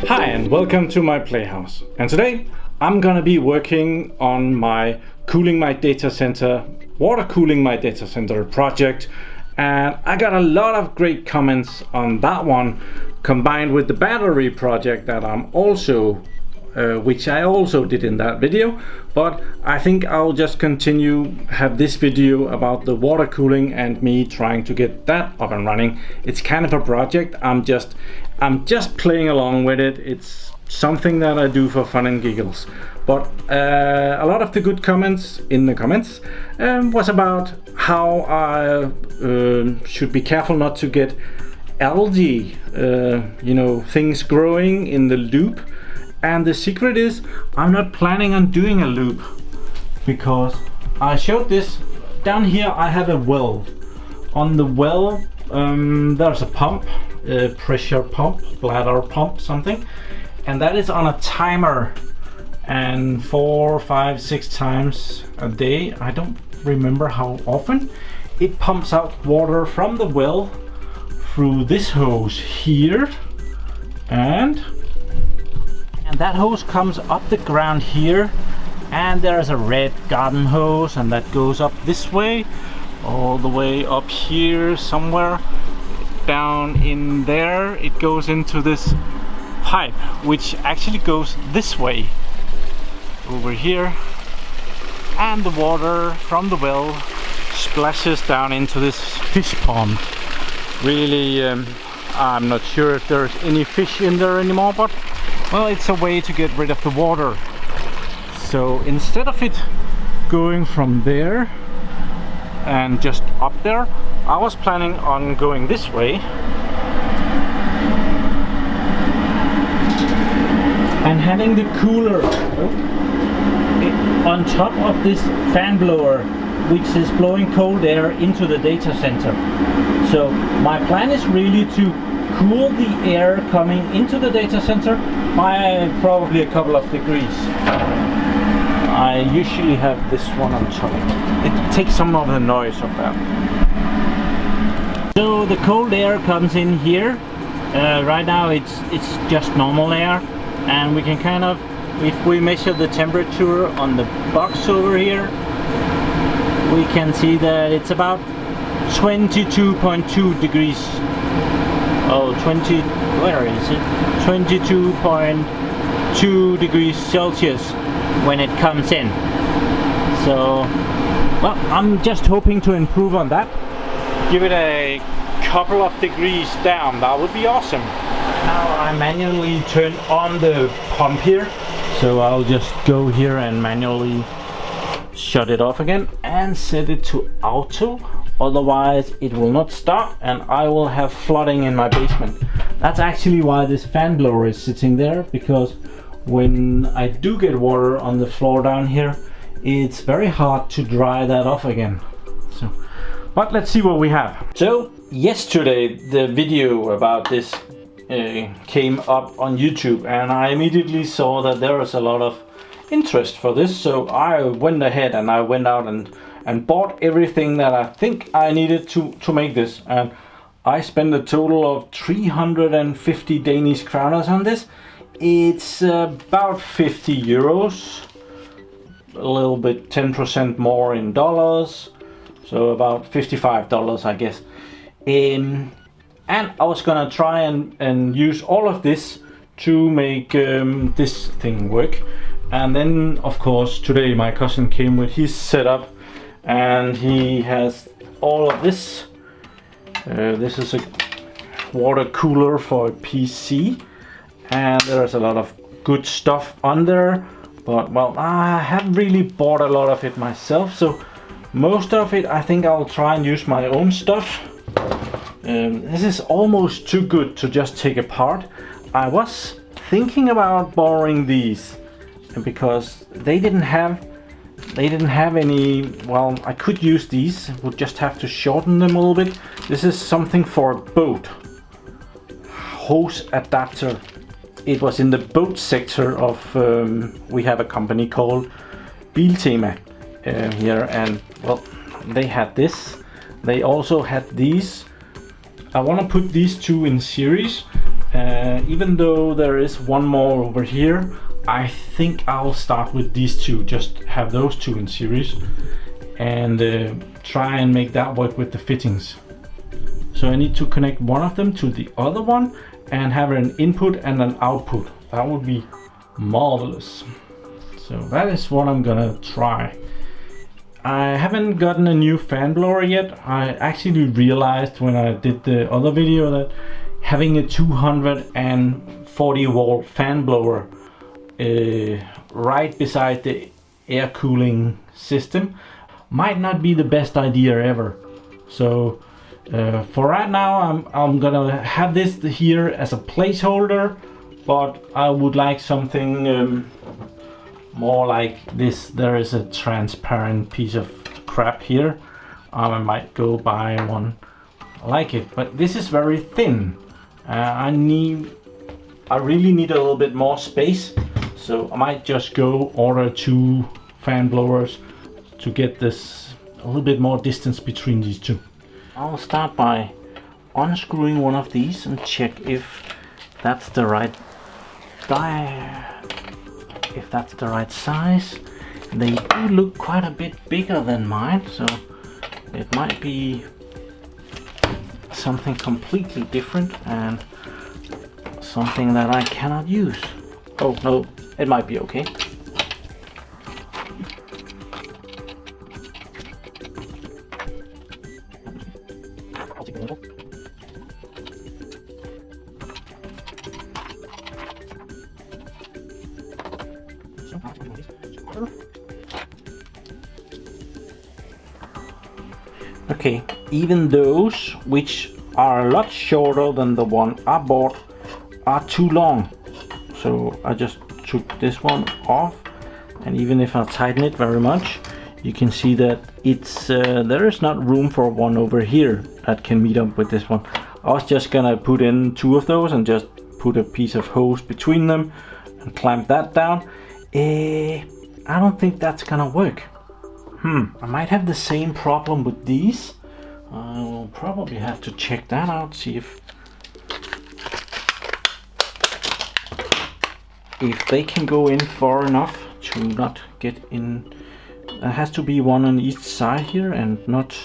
Hi and welcome to my PlayHouse. And today I'm gonna be working on my water cooling my data center project. And I got a lot of great comments on that one, combined with the battery project that I'm also which I also did in that video. But I think I'll just have this video about the water cooling and me trying to get that up and running. It's kind of a project. I'm just playing along with it. It's something that I do for fun and giggles. But a lot of the good comments in the comments was about how I should be careful not to get algae, things growing in the loop. And the secret is I'm not planning on doing a loop, because I showed this down here. I have a well. On the well there's a pump, pressure pump, bladder pump, something, and that is on a timer, and 4, 5, 6 times a day, I don't remember how often, it pumps out water from the well through this hose here, and that hose comes up the ground here, and there's a red garden hose, and that goes up this way, all the way up here somewhere. Down in there it goes into this pipe, which actually goes this way over here, and the water from the well splashes down into this fish pond. Really, I'm not sure if there's any fish in there anymore, but well, it's a way to get rid of the water. So instead of it going from there and just up there, I was planning on going this way and having the cooler on top of this fan blower, which is blowing cold air into the data center. So my plan is really to cool the air coming into the data center by probably a couple of degrees. I usually have this one on top. It takes some of the noise of that. So the cold air comes in here. Right now it's just normal air, and we can kind of, if we measure the temperature on the box over here, we can see that it's about 22.2 degrees. Oh, where is it? 22.2 degrees Celsius when it comes in. So, well, I'm just hoping to improve on that. Give it a couple of degrees down, that would be awesome. Now I manually turn on the pump here, so I'll just go here and manually shut it off again and set it to auto. Otherwise it will not start and I will have flooding in my basement. That's actually why this fan blower is sitting there, because when I do get water on the floor down here, it's very hard to dry that off again. So, but let's see what we have. So yesterday the video about this came up on YouTube, and I immediately saw that there was a lot of interest for this, so I went ahead and I went out and bought everything that I think I needed to make this, and I spent a total of 350 Danish kroners on this. It's about 50 euros, a little bit 10% more in dollars, so about $55 I guess. And I was gonna try and use all of this to make this thing work. And then of course today my cousin came with his setup, and he has all of this. This is a water cooler for a PC, and there's a lot of good stuff on there, but well, I haven't really bought a lot of it myself, so most of it I think I'll try and use my own stuff. This is almost too good to just take apart. I was thinking about borrowing these because they didn't have any. Well, I could use these, would just have to shorten them a little bit. This is something for a boat hose adapter. It was in the boat sector of we have a company called Biltema here, and well, they had this. They also had these. I want to put these two in series, even though there is one more over here. I think I'll start with these two, just have those two in series, and try and make that work with the fittings. So I need to connect one of them to the other one and have an input and an output. That would be marvelous. So that is what I'm gonna try. I haven't gotten a new fan blower yet. I actually realized when I did the other video that having a 240 volt fan blower right beside the air cooling system might not be the best idea ever. So for right now I'm gonna have this here as a placeholder, but I would like something more like this. There is a transparent piece of crap here. I might go buy one like it, but this is very thin. I really need a little bit more space, so I might just go order 2 fan blowers to get this a little bit more distance between these two. I'll start by unscrewing one of these and check if that's the right size. They do look quite a bit bigger than mine, so it might be something completely different and something that I cannot use. Oh no, it might be okay. Okay, even those which are a lot shorter than the one I bought are too long. So I just took this one off, and even if I tighten it very much, you can see that it's there is not room for one over here that can meet up with this one. I was just gonna put in 2 of those and just put a piece of hose between them and clamp that down. I don't think that's gonna work. I might have the same problem with these. I will probably have to check that out, see if they can go in far enough to not get in. There has to be one on each side here and not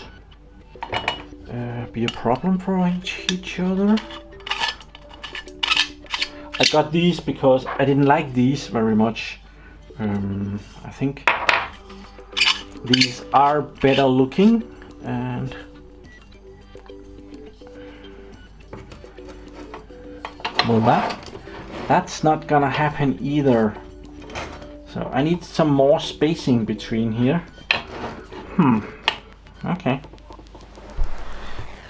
be a problem for each other. I got these because I didn't like these very much. I think these are better looking, and well, that's not gonna happen either. So I need some more spacing between here. Okay.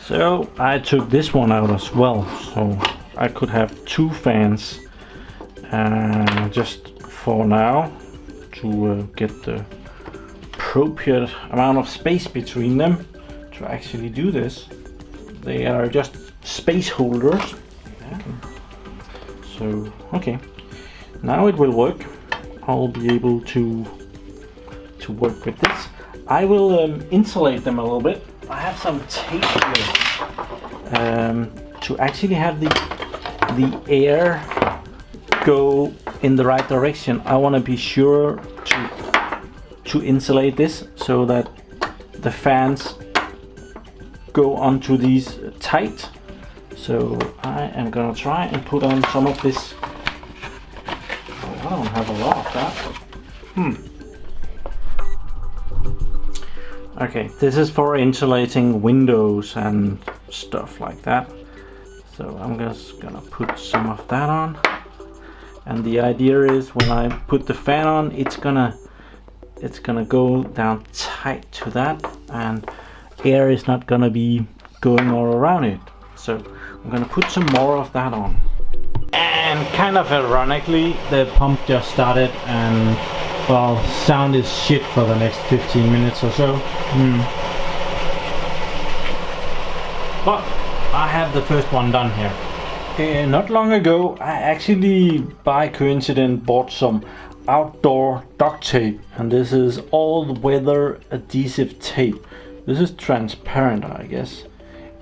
So I took this one out as well, so I could have 2 fans just for now to get the appropriate amount of space between them to actually do this. They are just space holders. So okay, now it will work. I'll be able to work with this. I will insulate them a little bit. I have some tape here to actually have the air go in the right direction. I want to be sure to insulate this so that the fans go onto these tight. So I am gonna try and put on some of this. Oh, I don't have a lot of that. Okay, this is for insulating windows and stuff like that. So I'm just gonna put some of that on. And the idea is when I put the fan on, it's gonna go down tight to that, and air is not gonna be going all around it. So I'm gonna put some more of that on. And kind of ironically, the pump just started, and well, sound is shit for the next 15 minutes or so. But I have the first one done here. Not long ago, I actually by coincidence bought some outdoor duct tape, and this is all weather adhesive tape. This is transparent, I guess.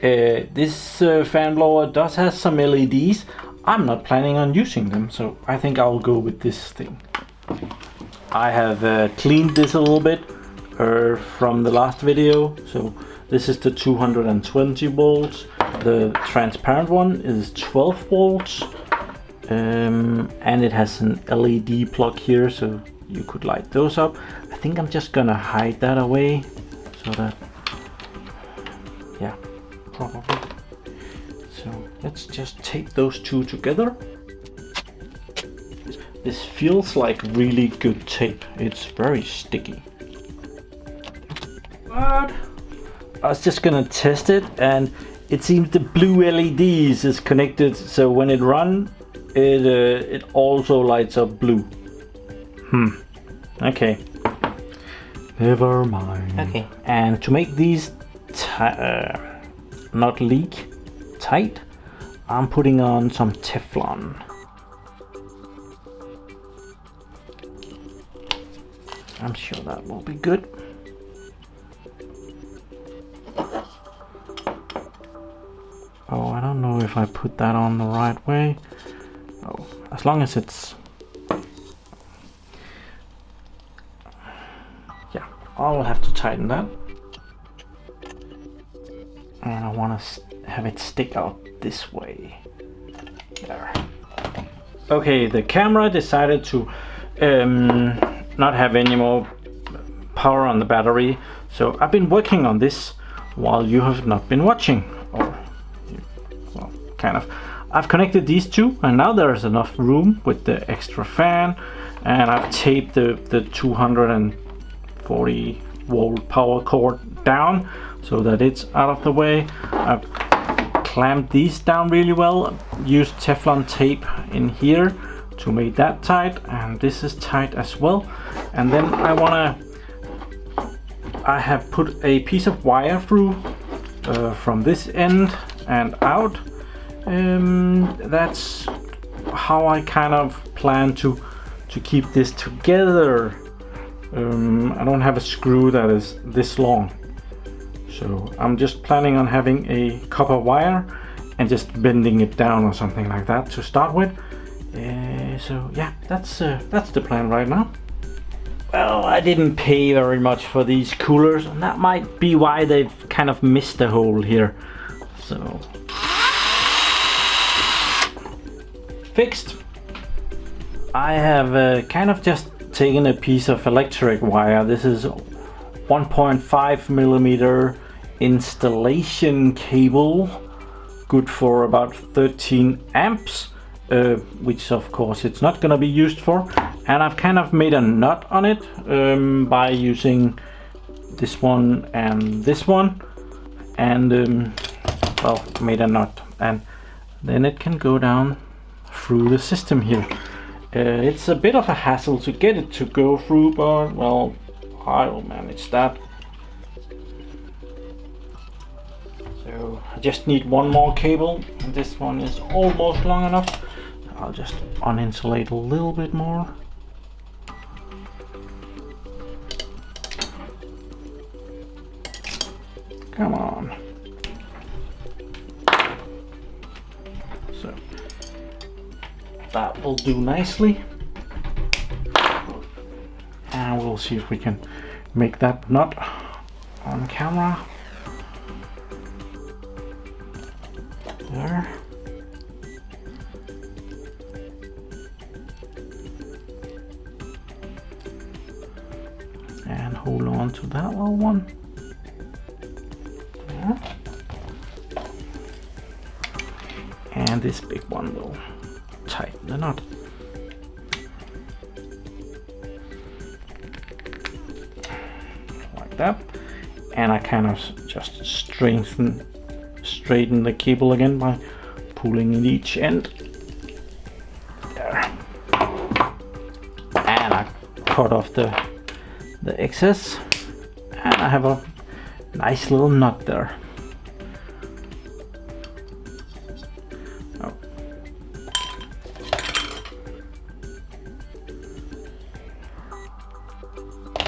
This fan blower does have some LEDs. I'm not planning on using them, so I think I'll go with this thing. I have cleaned this a little bit from the last video. So this is the 220 volts. The transparent one is 12 volts. And it has an LED plug here, so you could light those up. I think I'm just gonna hide that away so that, yeah, probably. So let's just tape those two together. This feels like really good tape. It's very sticky. But I was just gonna test it, and it seems the blue LEDs is connected, so when it runs, it also lights up blue. Okay. Never mind. Okay. And to make these not leak tight, I'm putting on some Teflon. I'm sure that will be good. Oh, I don't know if I put that on the right way. Oh, as long as it's... Yeah, I'll have to tighten that. And I want to have it stick out this way. There. Okay, the camera decided to not have any more power on the battery. So I've been working on this while you have not been watching. Or, well, kind of. I've connected these two, and now there's enough room with the extra fan, and I've taped the 240 volt power cord down so that it's out of the way. I've clamped these down really well, used Teflon tape in here to make that tight, and this is tight as well. And then I have put a piece of wire through from this end and out. That's how I kind of plan to keep this together. I don't have a screw that is this long, so I'm just planning on having a copper wire and just bending it down or something like that to start with. So yeah, that's the plan right now. Well, I didn't pay very much for these coolers, and that might be why they've kind of missed a hole here. So fixed. I have kind of just taken a piece of electric wire. This is 1.5 millimeter installation cable, good for about 13 amps, which of course it's not gonna be used for. And I've kind of made a knot on it by using this one and this one, and well, made a knot, and then it can go down through the system here. It's a bit of a hassle to get it to go through, but well, I'll manage that. So I just need one more cable, and this one is almost long enough. I'll just uninsulate a little bit more. Come on. So that will do nicely, and we'll see if we can make that knot on camera. There. And hold on to that little one. There. And this big one will tighten the knot. Like that. And I kind of just straighten the cable again by pulling in each end. There. And I cut off the excess, and I have a nice little knot there. Oh.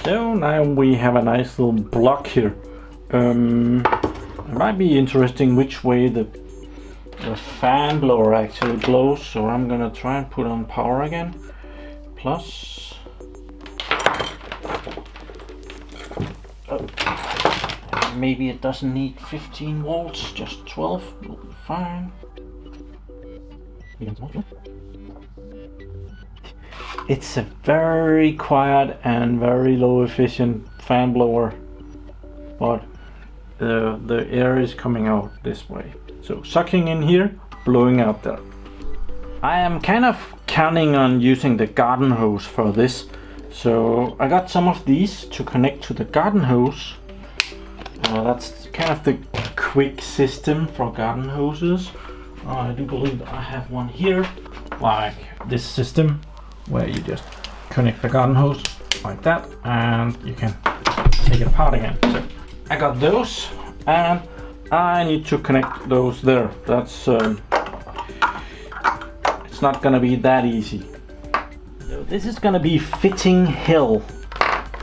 So now we have a nice little block here It might be interesting which way the fan blower actually blows, so I'm gonna try and put on power again. Plus. Oh. Maybe it doesn't need 15 volts, just 12 will be fine. It's a very quiet and very low efficient fan blower, but the air is coming out this way. So sucking in here, blowing out there. I am kind of counting on using the garden hose for this. So I got some of these to connect to the garden hose. That's kind of the quick system for garden hoses. I do believe I have one here, like this system, where you just connect the garden hose like that, and you can take it apart again. So I got those, and I need to connect those there. That's it's not gonna be that easy. So this is gonna be fitting hell.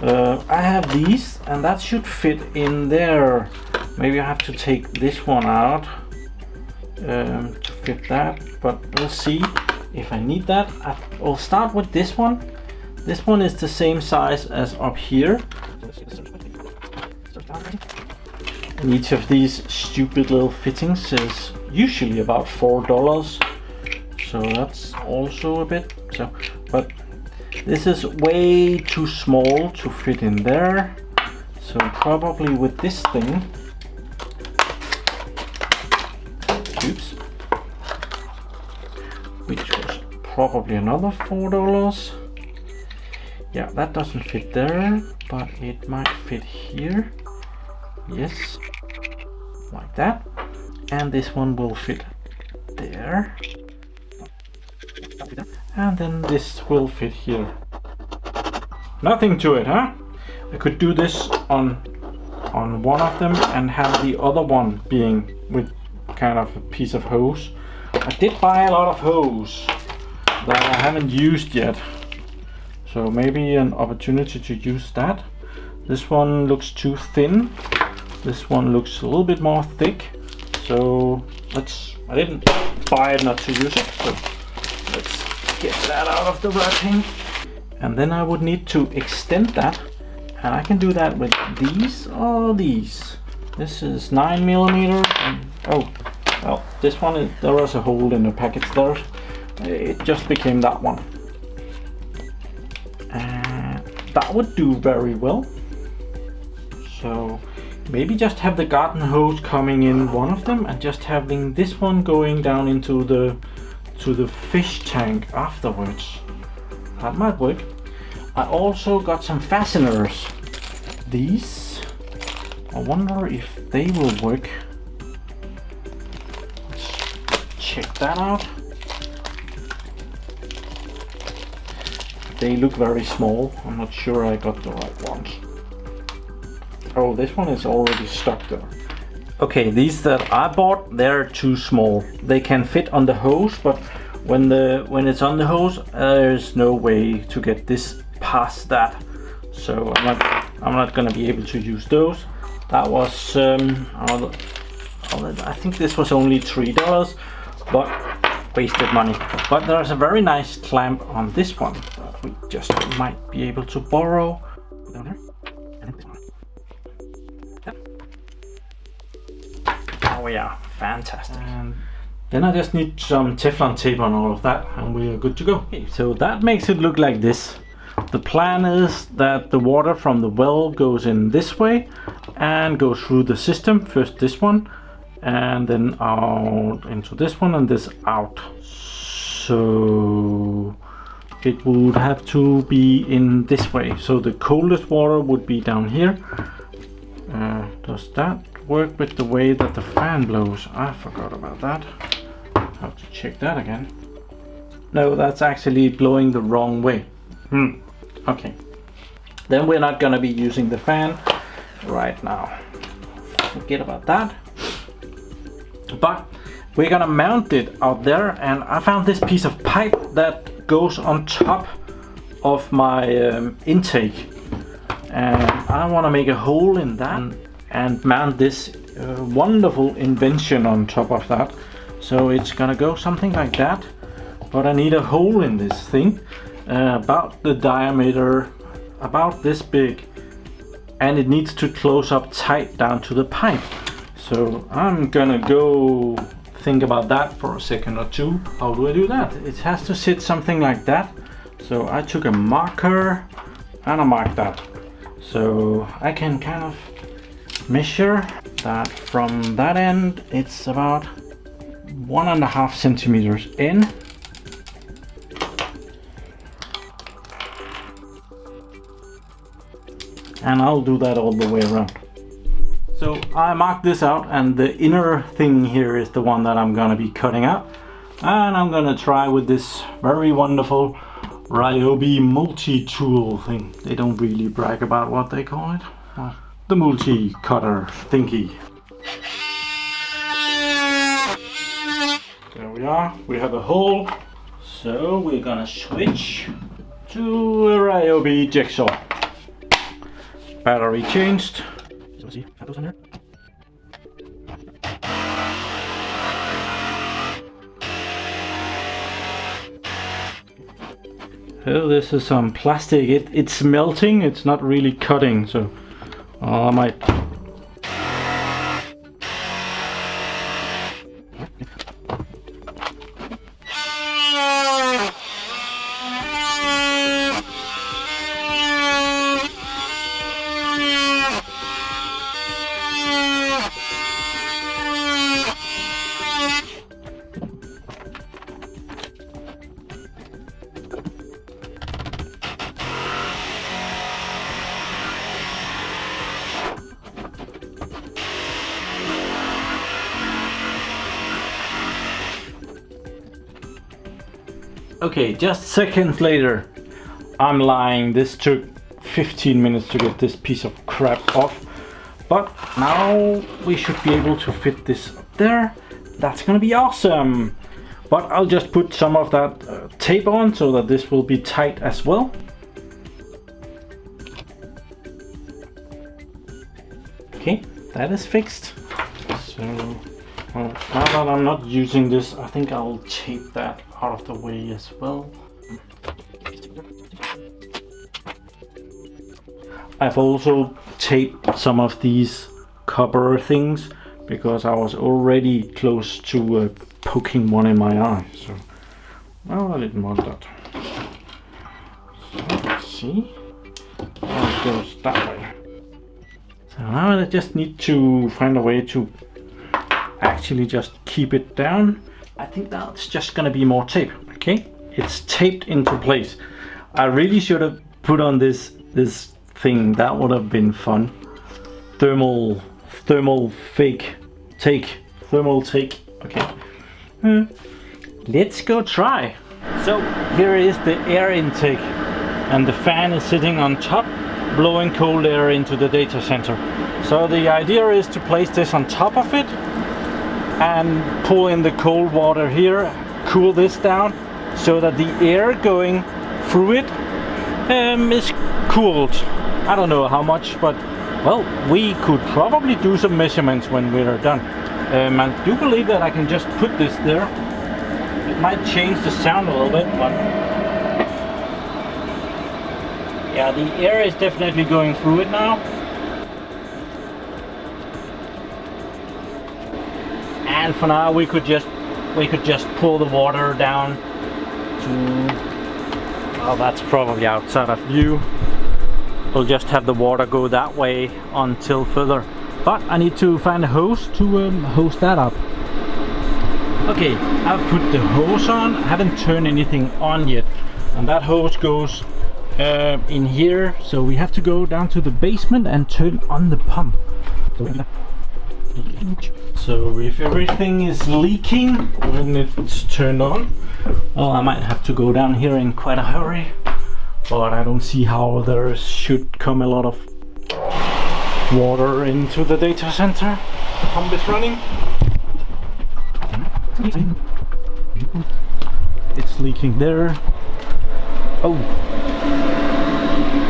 I have these, and that should fit in there. Maybe I have to take this one out to fit that, but we'll see if I need that. I'll start with this one. This one is the same size as up here. And each of these stupid little fittings is usually about $4. So that's also a bit. But this is way too small to fit in there. So probably with this thing. Oops. Which was probably another $4. Yeah, that doesn't fit there, but it might fit here. Yes, like that. And this one will fit there. And then this will fit here. Nothing to it, huh? I could do this on one of them and have the other one being with kind of a piece of hose. I did buy a lot of hose that I haven't used yet, so maybe an opportunity to use that. This one looks too thin. This one looks a little bit more thick. So I didn't buy it not to use it, so let's get that out of the wrapping. And then I would need to extend that, and I can do that with these or these. This is 9mm, and oh well, this one there was a hole in the package there. It just became that one, and that would do very well. So maybe just have the garden hose coming in one of them, and just having this one going down into the fish tank afterwards. That might work. I also got some fasteners. These, I wonder if they will work. Let's check that out. They look very small. I'm not sure I got the right ones. Oh, this one is already stuck there. Okay, these that I bought, they're too small. They can fit on the hose, but when it's on the hose, there's no way to get this past that. So I'm not gonna be able to use those. That was I think this was only $3, but wasted money. But there's a very nice clamp on this one that we just might be able to borrow. Down there. And then this one. Oh yeah, fantastic. And then I just need some Teflon tape on all of that, and we are good to go. Okay, so that makes it look like this. The plan is that the water from the well goes in this way and goes through the system. First this one, and then out into this one, and this out. So it would have to be in this way. So the coldest water would be down here. Does that work with the way that the fan blows? I forgot about that. Have to check that again. No, that's actually blowing the wrong way. Okay. Then we're not gonna be using the fan right now. Forget about that. But we're gonna mount it out there, and I found this piece of pipe that goes on top of my intake, and I want to make a hole in that. And and mount this wonderful invention on top of that. So it's gonna go something like that, but I need a hole in this thing about the diameter about this big, and it needs to close up tight down to the pipe. So I'm gonna go think about that for a second or two. How do I do that? It has to sit something like that. So I took a marker and I marked that. So I can kind of measure that from that end. It's about 1.5 centimeters in. And I'll do that all the way around. So I marked this out, and the inner thing here is the one that I'm gonna be cutting out. And I'm gonna try with this very wonderful Ryobi multi-tool thing. They don't really brag about what they call it. The multi-cutter thingy. There we are, we have a hole. So we're gonna switch to a Ryobi jigsaw. Battery changed. See, have those in there. Oh, this is some plastic. It's melting. It's not really cutting, so I might. Okay, just seconds later, I'm lying. This took 15 minutes to get this piece of crap off, but now we should be able to fit this up there. That's gonna be awesome. But I'll just put some of that tape on so that this will be tight as well. Okay, that is fixed. So now that I'm not using this, I think I'll tape that out of the way as well. I've also taped some of these copper things because I was already close to poking one in my eye. So, well, I didn't want that. So, let's see. Now it goes that way. So now I just need to find a way to actually just keep it down. I think that's just gonna be more tape. Okay, it's taped into place. I really should have put on this thing. That would have been fun. Thermal take. Okay. Let's go try. So here is the air intake, and the fan is sitting on top, blowing cold air into the data center. So the idea is to place this on top of it and pull in the cold water here, cool this down so that the air going through it is cooled. I don't know how much, but well, we could probably do some measurements when we're done. I do believe that I can just put this there. It might change the sound a little bit, but yeah, the air is definitely going through it now. And for now we could just pull the water down to, well, that's probably outside of view. We'll just have the water go that way until further. But I need to find a hose to hose that up. Okay, I've put the hose on. I haven't turned anything on yet. And that hose goes in here. So we have to go down to the basement and turn on the pump. So if everything is leaking when it's turned on, well, I might have to go down here in quite a hurry, but I don't see how there should come a lot of water into the data center. The pump is running. It's leaking there. Oh,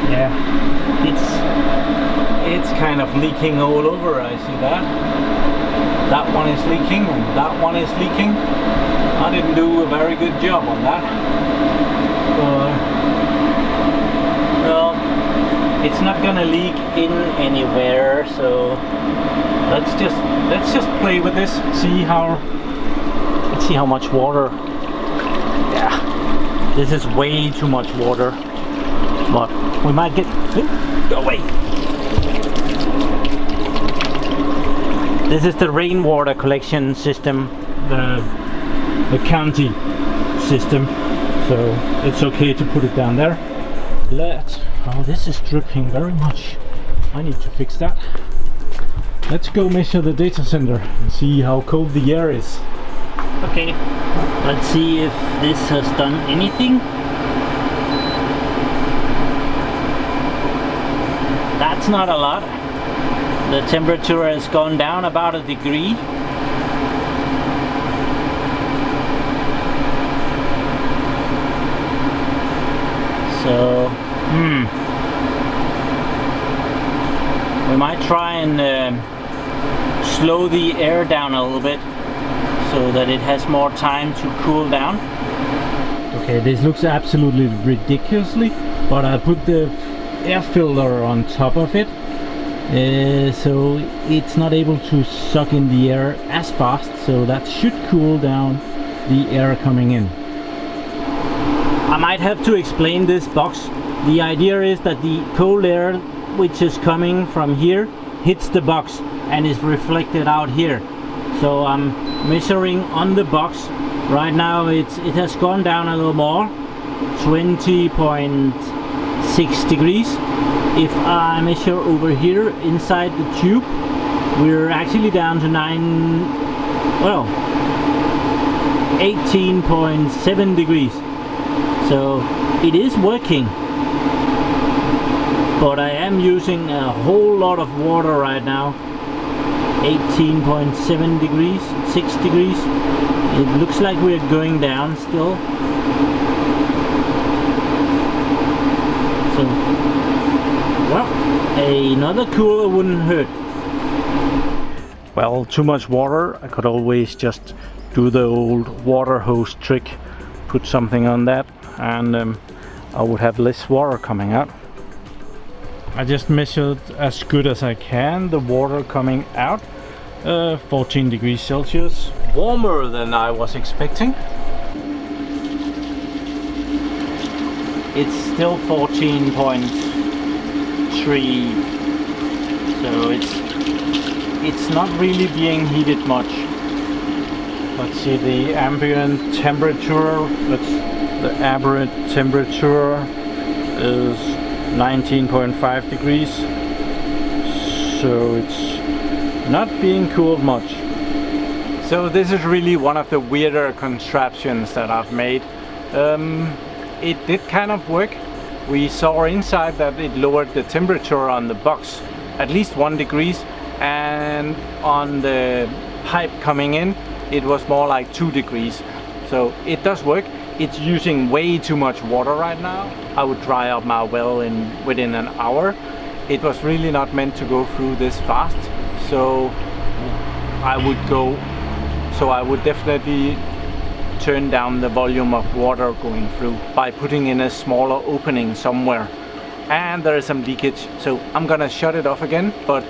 yeah, it's kind of leaking all over. I see that. That one is leaking and that one is leaking. I didn't do a very good job on that. Well, it's not gonna leak in anywhere, so let's just play with this. Let's see how much water. Yeah, this is way too much water, but we might get. Go away. This is the rainwater collection system, the county system, so it's okay to put it down there. Oh, this is dripping very much. I need to fix that. Let's go measure the data center and see how cold the air is. Okay, let's see if this has done anything. That's not a lot. The temperature has gone down about 1 degree. So, we might try and slow the air down a little bit so that it has more time to cool down. Okay, this looks absolutely ridiculously, but I put the air filter on top of it, so it's not able to suck in the air as fast, so that should cool down the air coming in. I might have to explain this box. The idea is that the cold air which is coming from here hits the box and is reflected out here. So I'm measuring on the box. Right now it has gone down a little more, 20.6 degrees. If I measure over here inside the tube, we're actually down to 18.7 degrees. So it is working, but I am using a whole lot of water right now. 18.7 degrees, 6 degrees. It looks like we're going down still. So, well, another cooler wouldn't hurt. Well, too much water. I could always just do the old water hose trick, put something on that, and I would have less water coming out. I just measured as good as I can the water coming out. 14 degrees Celsius, warmer than I was expecting. It's still 14.3, so it's not really being heated much. Let's see the ambient temperature. The average temperature is 19.5 degrees, so it's not being cooled much. So this is really one of the weirder contraptions that I've made. It did kind of work. We saw inside that it lowered the temperature on the box at least 1 degree, and on the pipe coming in it was more like 2 degrees. So it does work. It's using way too much water right now. I would dry up my well within an hour. It was really not meant to go through this fast, so I would definitely turn down the volume of water going through by putting in a smaller opening somewhere. And there is some leakage, so I'm gonna shut it off again. But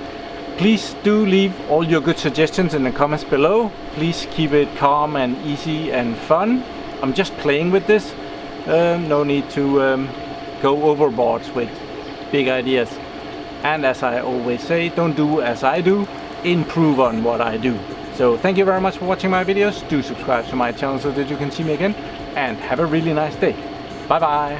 please do leave all your good suggestions in the comments below. Please keep it calm and easy and fun. I'm just playing with this. No need to go overboard with big ideas. And as I always say, don't do as I do, improve on what I do. So thank you very much for watching my videos. Do subscribe to my channel so that you can see me again. And have a really nice day. Bye bye.